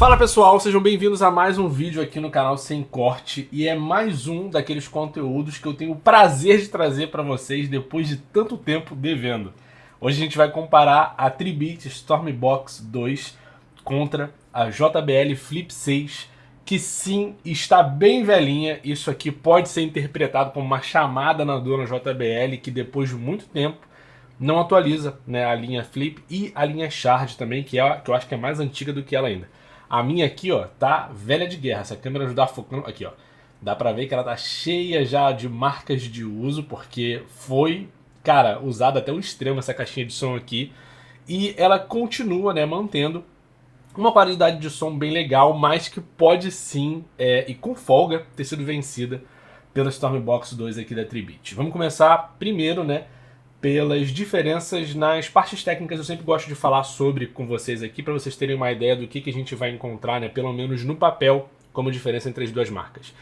Fala pessoal, sejam bem-vindos a mais um vídeo aqui no canal Sem Corte. E é mais um daqueles conteúdos que eu tenho o prazer de trazer para vocês depois de tanto tempo devendo. Hoje a gente vai comparar a Tribit Stormbox 2 contra a JBL Flip 6, que sim, está bem velhinha. Isso aqui pode ser interpretado como uma chamada na dona JBL, que depois de muito tempo não atualiza, né, a linha Flip e a linha Shard também, que eu acho que é mais antiga do que ela ainda. A minha aqui, ó, tá velha de guerra. Essa câmera ajudar focando aqui, ó. Dá pra ver que ela tá cheia já de marcas de uso, porque foi, cara, usada até o extremo essa caixinha de som aqui. E ela continua, né, mantendo uma qualidade de som bem legal, mas que pode sim, e com folga, ter sido vencida pela Stormbox 2 aqui da Tribit. Vamos começar primeiro, né, pelas diferenças nas partes técnicas. Eu sempre gosto de falar sobre com vocês aqui, para vocês terem uma ideia do que a gente vai encontrar, né, pelo menos no papel, como diferença entre as duas marcas.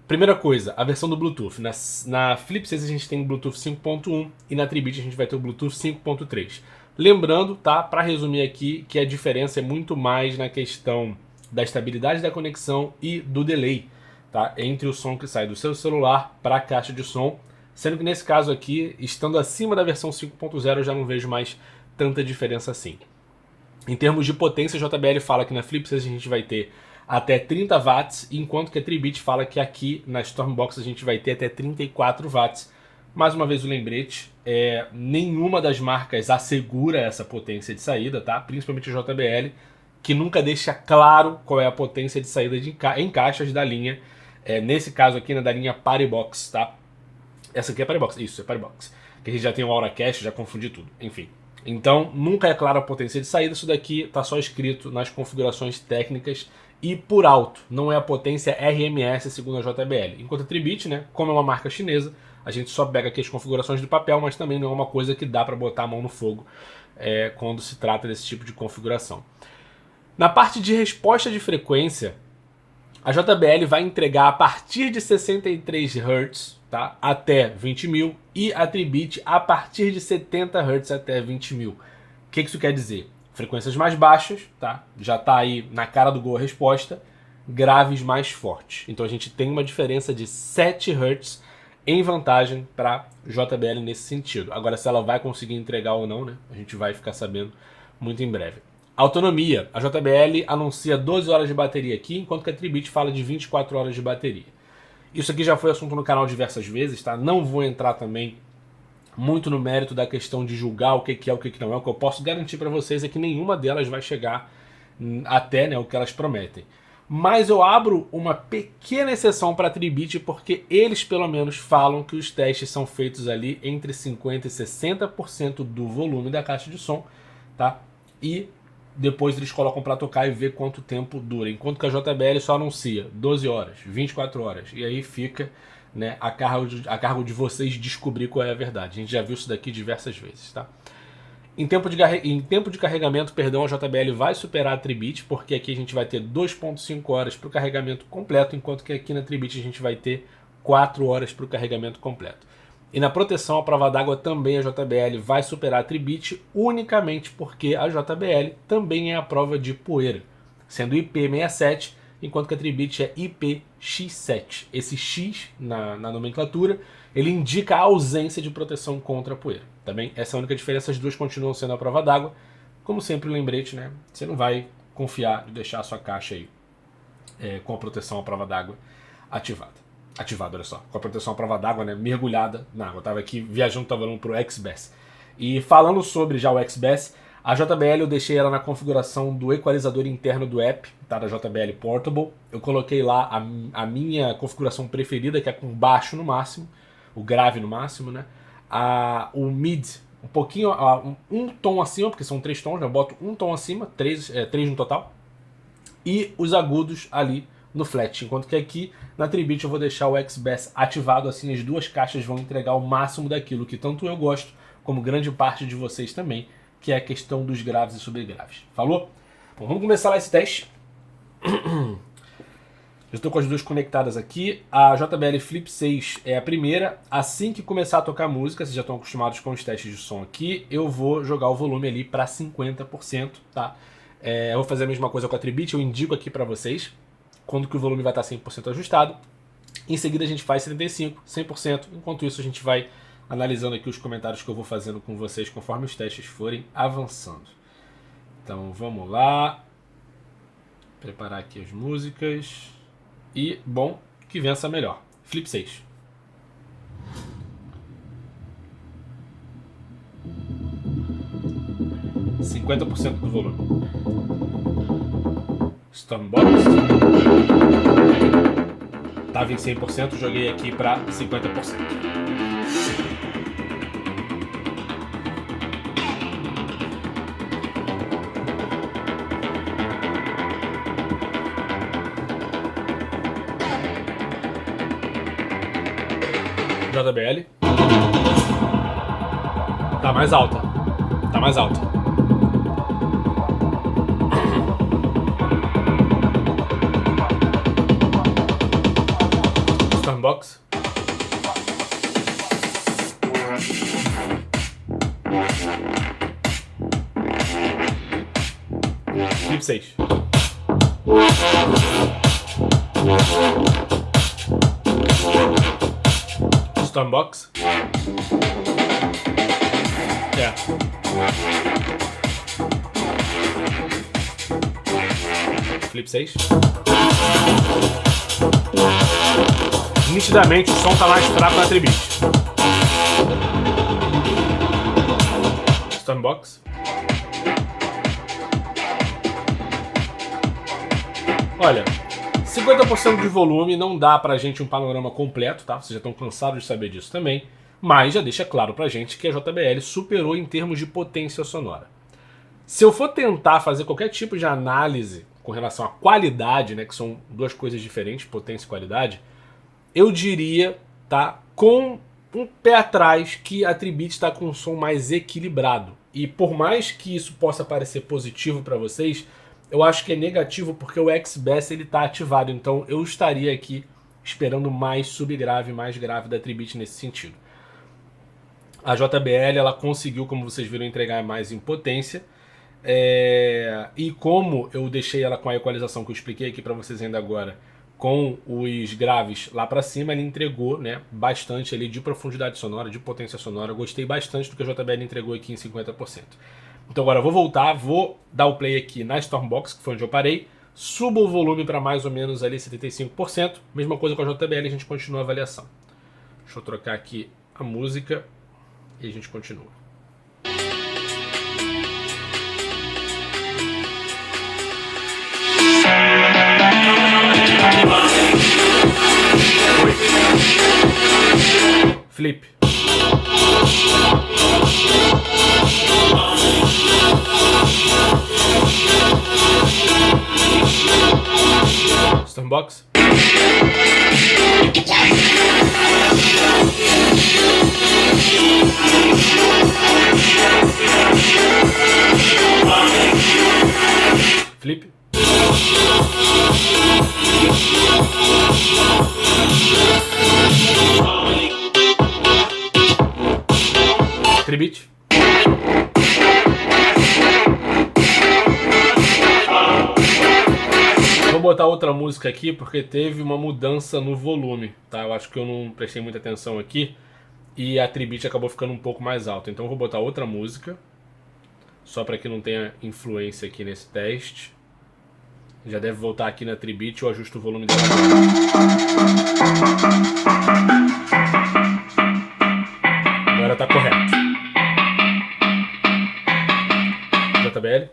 Primeira coisa, a versão do Bluetooth. Na Flip 6 a gente tem o Bluetooth 5.1 e na Tribit a gente vai ter o Bluetooth 5.3. Lembrando, tá, para resumir aqui, que a diferença é muito mais na questão da estabilidade da conexão e do delay, tá, entre o som que sai do seu celular para a caixa de som. Sendo que nesse caso aqui, estando acima da versão 5.0, eu já não vejo mais tanta diferença assim. Em termos de potência, a JBL fala que na Flip 6 a gente vai ter até 30 watts, enquanto que a Tribit fala que aqui na Stormbox a gente vai ter até 34 watts. Mais uma vez o lembrete, nenhuma das marcas assegura essa potência de saída, tá? Principalmente a JBL, que nunca deixa claro qual é a potência de saída em caixas da linha, nesse caso aqui, né, da linha Partybox, tá? Essa aqui é Partybox, isso, é Partybox. Que a gente já tem o AuraCast, já confundi tudo, enfim. Então, nunca é clara a potência de saída, isso daqui tá só escrito nas configurações técnicas e por alto. Não é a potência RMS segundo a JBL. Enquanto a Tribit, né, como é uma marca chinesa, a gente só pega aqui as configurações do papel, mas também não é uma coisa que dá para botar a mão no fogo quando se trata desse tipo de configuração. Na parte de resposta de frequência, a JBL vai entregar a partir de 63 Hz, tá, até 20.000, e a Tribit a partir de 70 Hz até 20.000. O que isso quer dizer? Frequências mais baixas, tá, já está aí na cara do gol a resposta, graves mais fortes. Então a gente tem uma diferença de 7 Hz em vantagem para JBL nesse sentido. Agora, se ela vai conseguir entregar ou não, né, a gente vai ficar sabendo muito em breve. Autonomia. A JBL anuncia 12 horas de bateria aqui, enquanto que a Tribit fala de 24 horas de bateria. Isso aqui já foi assunto no canal diversas vezes, tá? Não vou entrar também muito no mérito da questão de julgar o que é o que não é. O que eu posso garantir para vocês é que nenhuma delas vai chegar até, né, o que elas prometem. Mas eu abro uma pequena exceção para a Tribit, porque eles pelo menos falam que os testes são feitos ali entre 50% e 60% do volume da caixa de som, tá? E depois eles colocam para tocar e ver quanto tempo dura. Enquanto que a JBL só anuncia 12 horas, 24 horas. E aí fica, né, a cargo de vocês descobrir qual é a verdade. A gente já viu isso daqui diversas vezes, tá? Em tempo de carregamento, perdão, a JBL vai superar a Tribit, porque aqui a gente vai ter 2.5 horas para o carregamento completo, enquanto que aqui na Tribit a gente vai ter 4 horas para o carregamento completo. E na proteção à prova d'água também a JBL vai superar a Tribit, unicamente porque a JBL também é a prova de poeira, sendo IP67, enquanto que a Tribit é IPX7. Esse X na nomenclatura, ele indica a ausência de proteção contra a poeira. Também essa é a única diferença, as duas continuam sendo a prova d'água. Como sempre o lembrete, né? Você não vai confiar de deixar a sua caixa aí com a proteção à prova d'água ativada. Olha só, com a proteção à prova d'água, né, mergulhada na água. Eu tava aqui viajando, tava falando pro XBass. E falando sobre já o XBass, a JBL eu deixei ela na configuração do equalizador interno do app, tá, da JBL Portable. Eu coloquei lá a minha configuração preferida, que é com baixo no máximo, o grave no máximo, né? O mid, um pouquinho, um tom acima, porque são 3 tons, eu boto um tom acima, 3 no total. E os agudos ali no flat, enquanto que aqui na Tribit eu vou deixar o XBass ativado, assim as duas caixas vão entregar o máximo daquilo que tanto eu gosto, como grande parte de vocês também, que é a questão dos graves e subgraves. Falou? Bom, vamos começar lá esse teste. Já estou com as duas conectadas aqui. A JBL Flip 6 é a primeira. Assim que começar a tocar música, vocês já estão acostumados com os testes de som aqui, eu vou jogar o volume ali para 50%, tá? Eu vou fazer a mesma coisa com a Tribit, eu indico aqui para vocês quando que o volume vai estar 100% ajustado. Em seguida a gente faz 75%, 100%. Enquanto isso a gente vai analisando aqui os comentários que eu vou fazendo com vocês conforme os testes forem avançando. Então vamos lá. Preparar aqui as músicas. E, bom, que vença melhor. Flip 6. (50% do volume). Stormbox. Tava em 100%, joguei aqui para 50%. JBL. Tá mais alta. Tá mais alta. Stormbox. Flip 6. Stormbox. Flip 6. Nitidamente o som tá mais fraco na Tribit. Stormbox. Olha, 50% de volume não dá pra gente um panorama completo, tá? Vocês já estão cansados de saber disso também. Mas já deixa claro pra gente que a JBL superou em termos de potência sonora. Se eu for tentar fazer qualquer tipo de análise com relação à qualidade, né, que são duas coisas diferentes, potência e qualidade, eu diria, tá, com um pé atrás, que a Tribit está com um som mais equilibrado. E por mais que isso possa parecer positivo para vocês, eu acho que é negativo porque o X-Bass ele tá ativado. Então eu estaria aqui esperando mais subgrave, mais grave da Tribit nesse sentido. A JBL ela conseguiu, como vocês viram, entregar mais em potência. E como eu deixei ela com a equalização que eu expliquei aqui para vocês ainda agora, com os graves lá para cima, ele entregou, né, bastante ali de profundidade sonora, de potência sonora. Eu gostei bastante do que a JBL entregou aqui em 50%. Então agora eu vou voltar, vou dar o play aqui na Stormbox, que foi onde eu parei, subo o volume para mais ou menos ali 75%, mesma coisa com a JBL, a gente continua a avaliação. Deixa eu trocar aqui a música e a gente continua. Flip. Stormbox. Flip. Tribit. Vou botar outra música aqui porque teve uma mudança no volume, tá? Eu acho que eu não prestei muita atenção aqui e a Tribit acabou ficando um pouco mais alta. Então eu vou botar outra música, só para que não tenha influência aqui nesse teste. Já deve voltar aqui na Tribit, eu ajusto o volume dela. Agora tá correto. JBL.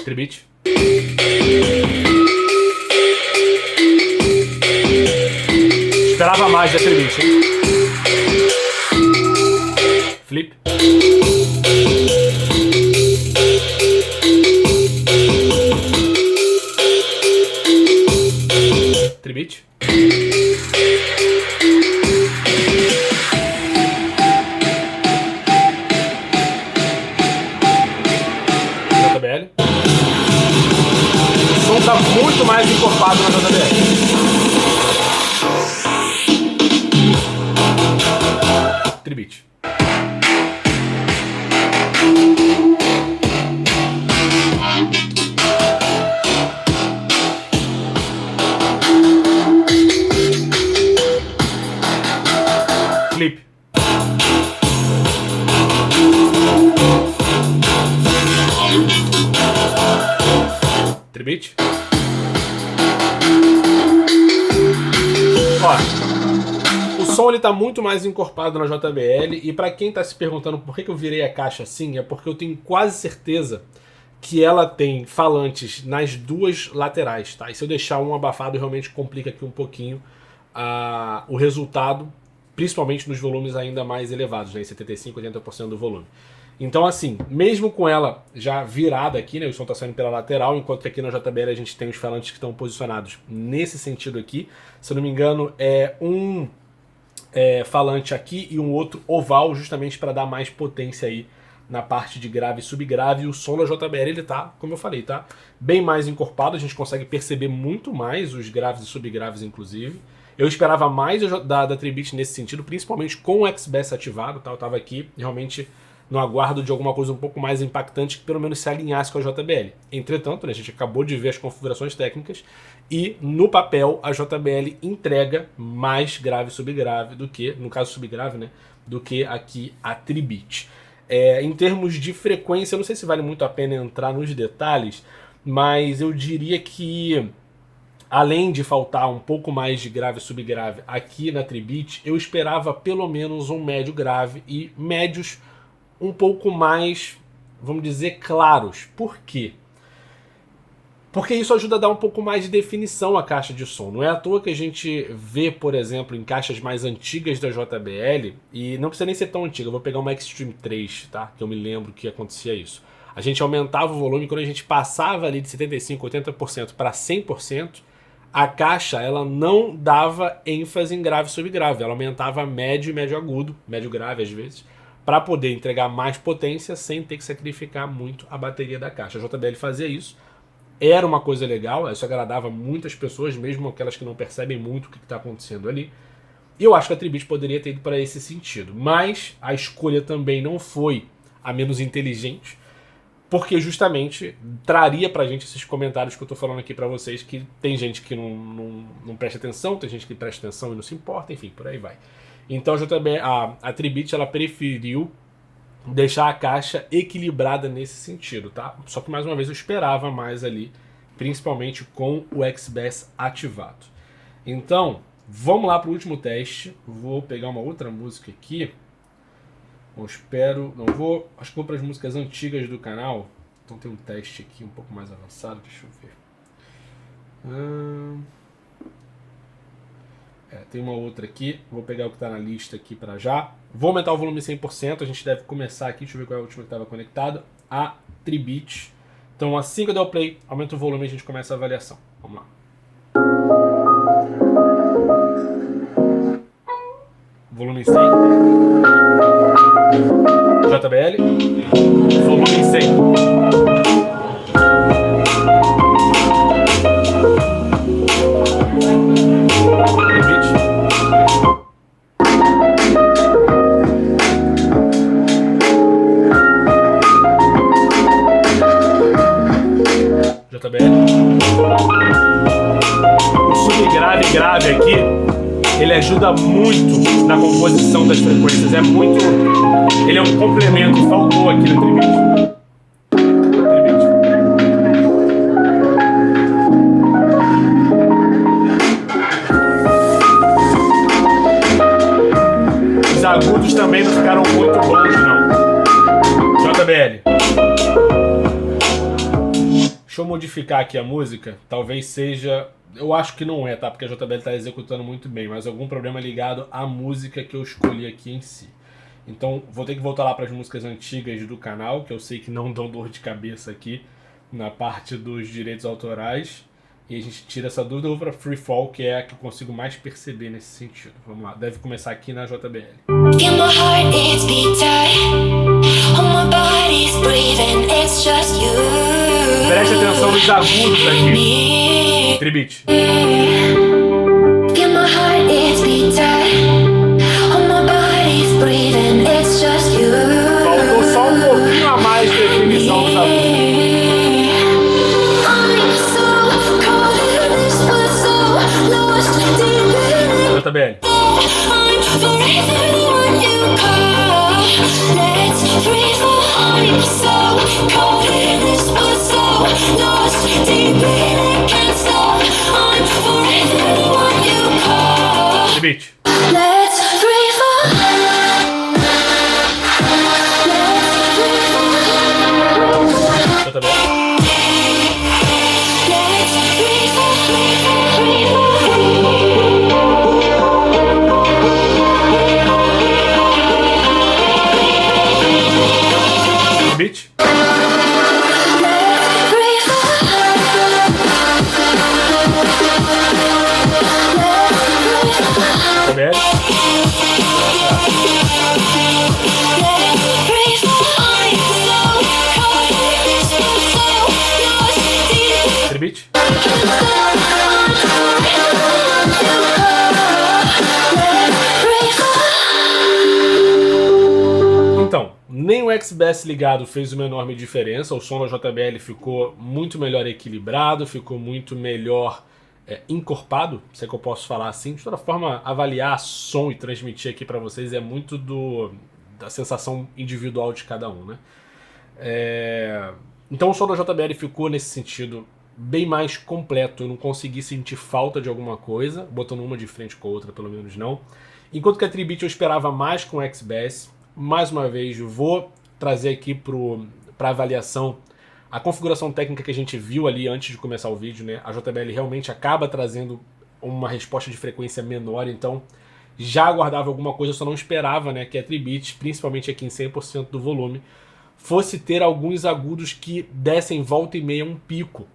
Tribit. Esperava mais da Tribit, hein? Flip. Tribit. JBL. O som tá muito mais encorpado na JBL. Tribit. Flip. Tribit. Ó, o som ele tá muito mais encorpado na JBL, e para quem tá se perguntando por que eu virei a caixa assim, é porque eu tenho quase certeza que ela tem falantes nas duas laterais, tá? E se eu deixar um abafado, realmente complica aqui um pouquinho o resultado, principalmente nos volumes ainda mais elevados, né? 75, 80% do volume. Então, assim, mesmo com ela já virada aqui, né, o som está saindo pela lateral, enquanto que aqui na JBL a gente tem os falantes que estão posicionados nesse sentido aqui. Se eu não me engano, é um falante aqui e um outro oval, justamente para dar mais potência aí na parte de grave e subgrave. E o som da JBL, ele tá, como eu falei, tá bem mais encorpado, a gente consegue perceber muito mais os graves e subgraves, inclusive. Eu esperava mais da Tribit nesse sentido, principalmente com o XBass ativado, tá? Eu tava aqui realmente no aguardo de alguma coisa um pouco mais impactante que pelo menos se alinhasse com a JBL. Entretanto, né, a gente acabou de ver as configurações técnicas e no papel a JBL entrega mais grave e subgrave do que, no caso subgrave, né, do que aqui a Tribit. Em termos de frequência, eu não sei se vale muito a pena entrar nos detalhes, mas eu diria que além de faltar um pouco mais de grave e subgrave aqui na Tribit, eu esperava pelo menos um médio grave e médios um pouco mais, vamos dizer, claros. Por quê? Porque isso ajuda a dar um pouco mais de definição à caixa de som. Não é à toa que a gente vê, por exemplo, em caixas mais antigas da JBL, e não precisa nem ser tão antiga, eu vou pegar uma Extreme 3, tá? Que eu me lembro que acontecia isso. A gente aumentava o volume, quando a gente passava ali de 75%, 80% para 100%, a caixa ela não dava ênfase em grave e subgrave, ela aumentava médio e médio agudo, médio grave às vezes, para poder entregar mais potência sem ter que sacrificar muito a bateria da caixa. A JBL fazia isso, era uma coisa legal, isso agradava muitas pessoas, mesmo aquelas que não percebem muito o que está acontecendo ali. E eu acho que a Tribit poderia ter ido para esse sentido, mas a escolha também não foi a menos inteligente, porque justamente traria pra gente esses comentários que eu tô falando aqui pra vocês, que tem gente que não presta atenção, tem gente que presta atenção e não se importa, enfim, por aí vai. Então a Tribit, ela preferiu deixar a caixa equilibrada nesse sentido, tá? Só que mais uma vez eu esperava mais ali, principalmente com o XBass ativado. Então, vamos lá pro último teste. Vou pegar uma outra música aqui. Eu espero, não vou, acho que vou para as músicas antigas do canal. Então tem um teste aqui um pouco mais avançado, deixa eu ver. Tem uma outra aqui, vou pegar o que está na lista aqui para já. Vou aumentar o volume 100%, a gente deve começar aqui, deixa eu ver qual é a última que estava conectada. A Tribit. Então assim que eu der o play, aumenta o volume e a gente começa a avaliação. Vamos lá. Volume 100. JBL. Volume 100. JBL. O subgrave e grave aqui, ele ajuda muito na composição das frequências. Ele é um complemento e faltou aqui no Tribit. Os agudos também não ficaram muito bons, não. JBL. Deixa eu modificar aqui a música, talvez seja... Eu acho que não é, tá? Porque a JBL está executando muito bem, mas algum problema ligado à música que eu escolhi aqui em si. Então vou ter que voltar lá para as músicas antigas do canal, que eu sei que não dão dor de cabeça aqui na parte dos direitos autorais. E a gente tira essa dúvida. Eu vou para Free Fall, que é a que eu consigo mais perceber nesse sentido. Vamos lá, deve começar aqui na JBL. Preste atenção nos agudos aqui. Tribit. Feel my heart, it's beating. Oh, my body's breathing. Tribit. JBL. Tribit. Tribit. Então, nem o XBS ligado fez uma enorme diferença. O som da JBL ficou muito melhor equilibrado, ficou muito melhor encorpado, se é que eu posso falar assim. De toda forma, avaliar som e transmitir aqui para vocês é muito da sensação individual de cada um, né? Então o som da JBL ficou nesse sentido bem mais completo. Eu não consegui sentir falta de alguma coisa, botando uma de frente com a outra, pelo menos não. Enquanto que a Tribit eu esperava mais com o XBS. Mais uma vez, vou trazer aqui para avaliação a configuração técnica que a gente viu ali antes de começar o vídeo, né? A JBL realmente acaba trazendo uma resposta de frequência menor, então já aguardava alguma coisa, eu só não esperava, né, que a Tribit, principalmente aqui em 100% do volume, fosse ter alguns agudos que dessem volta e meia um pico.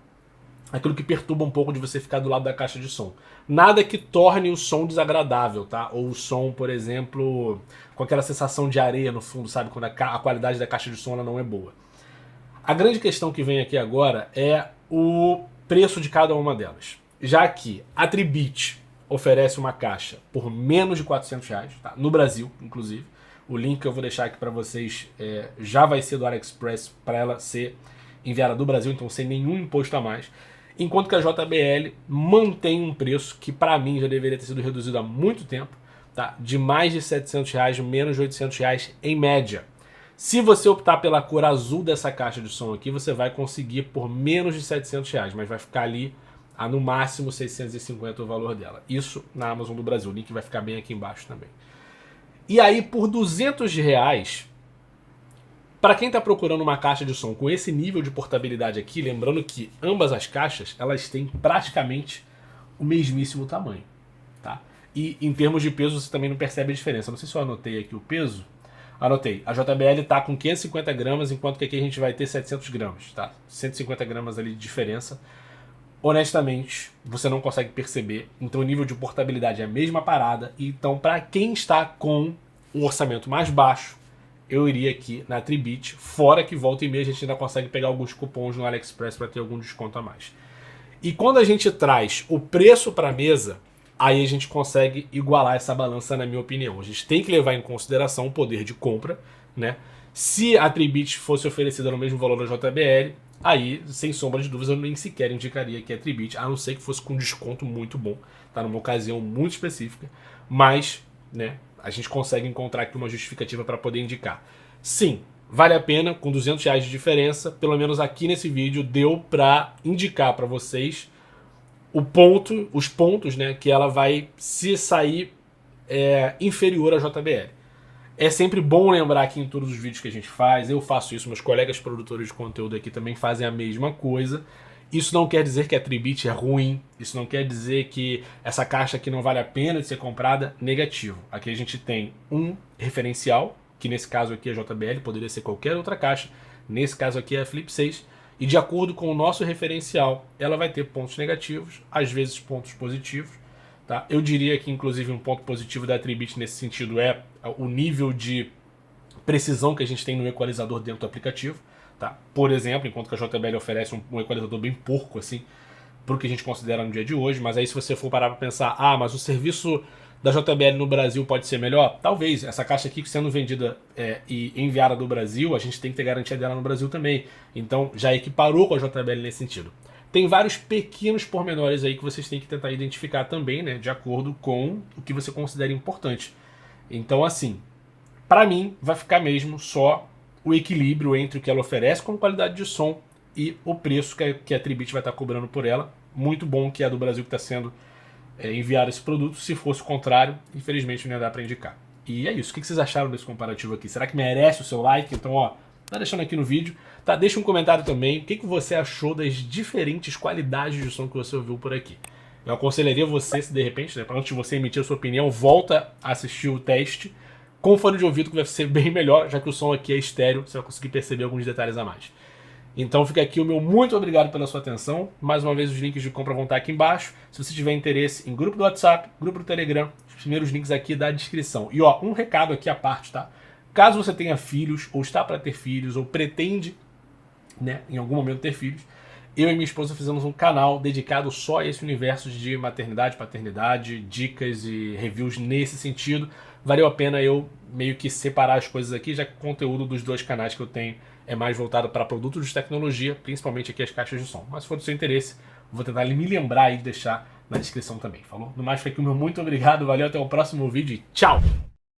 Aquilo que perturba um pouco de você ficar do lado da caixa de som. Nada que torne o som desagradável, tá? Ou o som, por exemplo, com aquela sensação de areia no fundo, sabe? Quando a qualidade da caixa de som ela não é boa. A grande questão que vem aqui agora é o preço de cada uma delas. Já que a Tribit oferece uma caixa por menos de R$400, tá? No Brasil, inclusive. O link que eu vou deixar aqui para vocês já vai ser do AliExpress para ela ser enviada do Brasil, então sem nenhum imposto a mais. Enquanto que a JBL mantém um preço que para mim já deveria ter sido reduzido há muito tempo, tá? De mais de R$700, menos de R$800 em média. Se você optar pela cor azul dessa caixa de som aqui, você vai conseguir por menos de R$700, mas vai ficar ali a no máximo 650 o valor dela. Isso na Amazon do Brasil, o link vai ficar bem aqui embaixo também. E aí por R$200, para quem está procurando uma caixa de som com esse nível de portabilidade aqui, lembrando que ambas as caixas elas têm praticamente o mesmíssimo tamanho, tá? E em termos de peso você também não percebe a diferença. Não sei se eu anotei aqui o peso. Anotei. A JBL está com 550 gramas, enquanto que aqui a gente vai ter 700 gramas, tá? 150 gramas ali de diferença. Honestamente, você não consegue perceber. Então o nível de portabilidade é a mesma parada. Então para quem está com um orçamento mais baixo, eu iria aqui na Tribit, fora que volta e meia a gente ainda consegue pegar alguns cupons no AliExpress para ter algum desconto a mais. E quando a gente traz o preço para a mesa, aí a gente consegue igualar essa balança, na minha opinião. A gente tem que levar em consideração o poder de compra, né? Se a Tribit fosse oferecida no mesmo valor da JBL, aí, sem sombra de dúvidas, eu nem sequer indicaria que é a Tribit, a não ser que fosse com desconto muito bom, tá? Numa ocasião muito específica, mas, né, a gente consegue encontrar aqui uma justificativa para poder indicar. Sim, vale a pena, com R$200 de diferença, pelo menos aqui nesse vídeo deu para indicar para vocês os pontos, né, que ela vai se sair inferior à JBL. É sempre bom lembrar aqui em todos os vídeos que a gente faz, eu faço isso, meus colegas produtores de conteúdo aqui também fazem a mesma coisa. Isso não quer dizer que a Tribit é ruim, isso não quer dizer que essa caixa aqui não vale a pena de ser comprada, negativo. Aqui a gente tem um referencial, que nesse caso aqui é a JBL, poderia ser qualquer outra caixa, nesse caso aqui é a Flip 6, e de acordo com o nosso referencial, ela vai ter pontos negativos, às vezes pontos positivos. Tá? Eu diria que inclusive um ponto positivo da Tribit nesse sentido é o nível de precisão que a gente tem no equalizador dentro do aplicativo. Tá? Por exemplo, enquanto que a JBL oferece um equalizador bem porco assim, para o que a gente considera no dia de hoje, mas aí se você for parar para pensar, mas o serviço da JBL no Brasil pode ser melhor? Talvez. Essa caixa aqui sendo vendida e enviada do Brasil, a gente tem que ter garantia dela no Brasil também. Então já equiparou com a JBL nesse sentido. Tem vários pequenos pormenores aí que vocês têm que tentar identificar também, né, de acordo com o que você considera importante. Então assim, para mim vai ficar mesmo só o equilíbrio entre o que ela oferece como qualidade de som e o preço que a Tribit vai estar cobrando por ela. Muito bom que a do Brasil que está sendo enviar esse produto. Se fosse o contrário, infelizmente não ia dar para indicar. E é isso. O que vocês acharam desse comparativo aqui? Será que merece o seu like? Então, ó, tá deixando aqui no vídeo. Tá, deixa um comentário também. O que você achou das diferentes qualidades de som que você ouviu por aqui? Eu aconselharia você, se de repente, né, antes de você emitir a sua opinião, volta a assistir o teste com fone de ouvido, que vai ser bem melhor, já que o som aqui é estéreo, você vai conseguir perceber alguns detalhes a mais. Então fica aqui o meu muito obrigado pela sua atenção. Mais uma vez, os links de compra vão estar aqui embaixo. Se você tiver interesse em grupo do WhatsApp, grupo do Telegram, os primeiros links aqui da descrição. E ó, um recado aqui à parte, tá? Caso você tenha filhos, ou está para ter filhos, ou pretende, né, em algum momento ter filhos, eu e minha esposa fizemos um canal dedicado só a esse universo de maternidade, paternidade, dicas e reviews nesse sentido. Valeu a pena eu meio que separar as coisas aqui, já que o conteúdo dos dois canais que eu tenho é mais voltado para produtos de tecnologia, principalmente aqui as caixas de som. Mas se for do seu interesse, vou tentar me lembrar e deixar na descrição também, falou? No mais, fica aqui o meu muito obrigado, valeu, até o próximo vídeo e tchau!